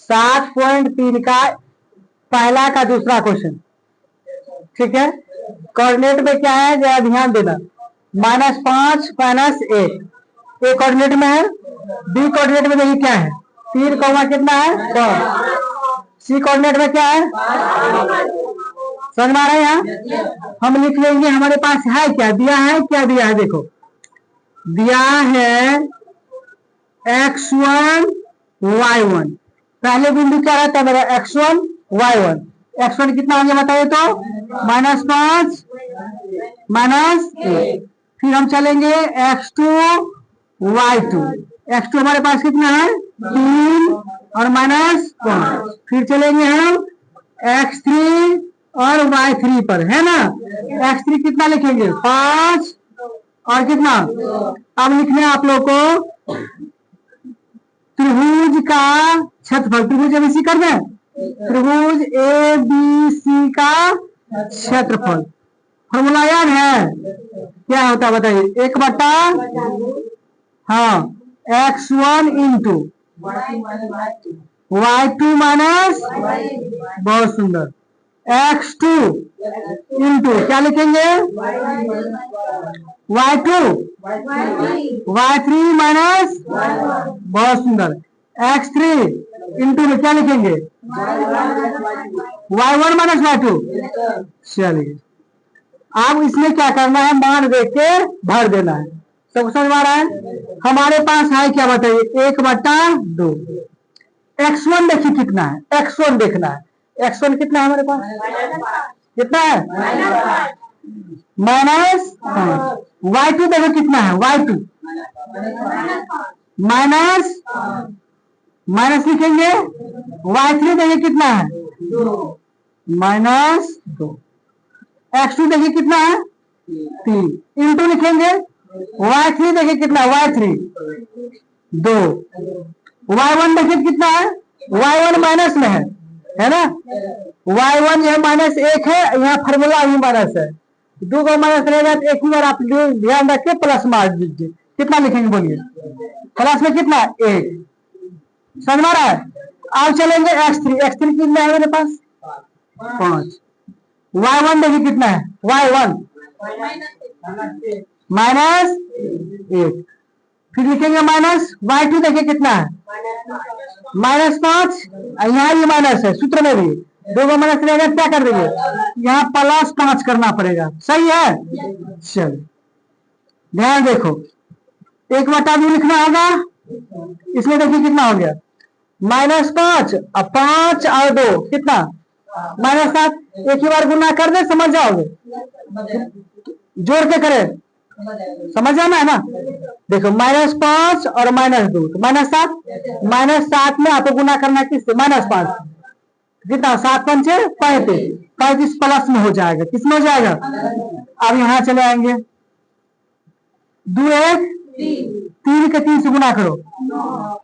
7.3 का पहला का दूसरा क्वेश्चन। ठीक है, कोऑर्डिनेट में क्या है जरा ध्यान देना। -5 -1 ए कोऑर्डिनेट में है, बी कोऑर्डिनेट में देखिए क्या है 3, कितना है 5। सी कोऑर्डिनेट में क्या है, समझ में आ रहा है। यहाँ हम लिख लेंगे, हमारे पास है क्या दिया है, क्या दिया है देखो, दिया है x1 y1। पहले बिंदु क्या रहता है मेरा x1 y1। x1 कितना हो गया बताइए तो -5 -1। फिर हम चलेंगे x2 y2। x2 हमारे पास कितना है 3 और -5। फिर चलेंगे हम x3 और y3 पर, है ना। x3 कितना लिखेंगे 5 और कितना, अब लिखना है आप लोग को त्रिभुज का क्षेत्रफल। त्रिभुज एबीसी कर दें, त्रिभुज एबीसी का क्षेत्रफल। फॉर्मूला याद है क्या होता है बताइए, 1/, हाँ x1 इंटू y2 माइनस, बहुत सुंदर, x2 इंटू क्या लिखेंगे y2 y3 माइनस, बहुत सुंदर, x3 इंटू में क्या लिखेंगे y1 माइनस y2। चलिए अब इसमें क्या करना है, मान देख के भर देना है। सब समझ में आ रहा है। हमारे पास है क्या बताइए 1/2। x1 देखिए कितना है, x1 देखना है, x1 कितना है हमारे पास, कितना है -y2 देखो कितना है y2 माइनस लिखेंगे, y3 देखिए कितना है -2। x2 देखिए कितना है 3 इंटू लिखेंगे, y3 देखिए कितना है y3 2, y1 देखिए कितना है, y1 माइनस में है ना। y1 यह -1 है, यहाँ फॉर्मूला ही माइनस है, 2 का माइनस रहेगा तो एक ही बार आप ध्यान रखिए प्लस मार दीजिए। कितना लिखेंगे बोलिए, प्लस में कितना 1, समझ में आ रहा है। अब चलेंगे x3 कितना है मेरे पास 5। y1 देखिए कितना है y1 -1। फिर लिखेंगे माइनस, y2 देखिए कितना है -5, यहाँ भी माइनस है, सूत्र में भी 2 का माइनस रहेगा क्या कर देंगे यहाँ +5 करना पड़ेगा, सही है। चल ध्यान देखो, 1/2 लिखना होगा, इसमें देखिए कितना हो गया -5 और 5 और 2 कितना -7। एक ही बार गुना कर दे समझ जाओगे, जोड़ के करें समझ जाना है ना। देखो -5 और -2 तो -7, -7 में आपको गुना करना है किससे -5, कितना 7 पंचे 35, 35 प्लस में हो जाएगा, किसमें हो जाएगा। अब यहाँ चले आएंगे 2 1 3 के 3 से गुना करो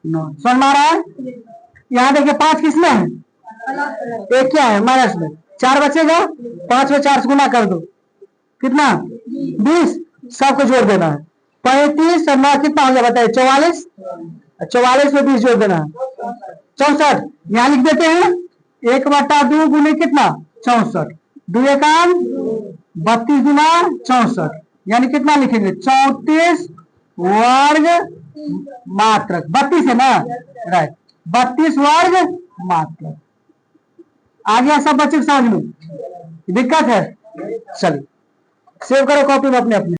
9, समझ में आ रहा है। यहाँ देखिए 5 किसमें है, एक क्या है माइनस में, 4 बचेगा, 5 में 4 से गुना कर दो कितना 20, सबको जोड़ देना है 35 और 9 कितना हो गया बताइए 44, 44 में 20 जोड़ देना है 64। यहाँ लिख देते हैं 1/2 गुने कितना 64, 2 एकाम 32 गुना 64, यानी कितना लिखेंगे 34 वर्ग मात्रक, 32 है ना, राइट 32 वर्ग मात्रक। आ गया सब बच्चे समझ लो, दिक्कत है। चलिए सेव करो कॉपी में अपने अपने।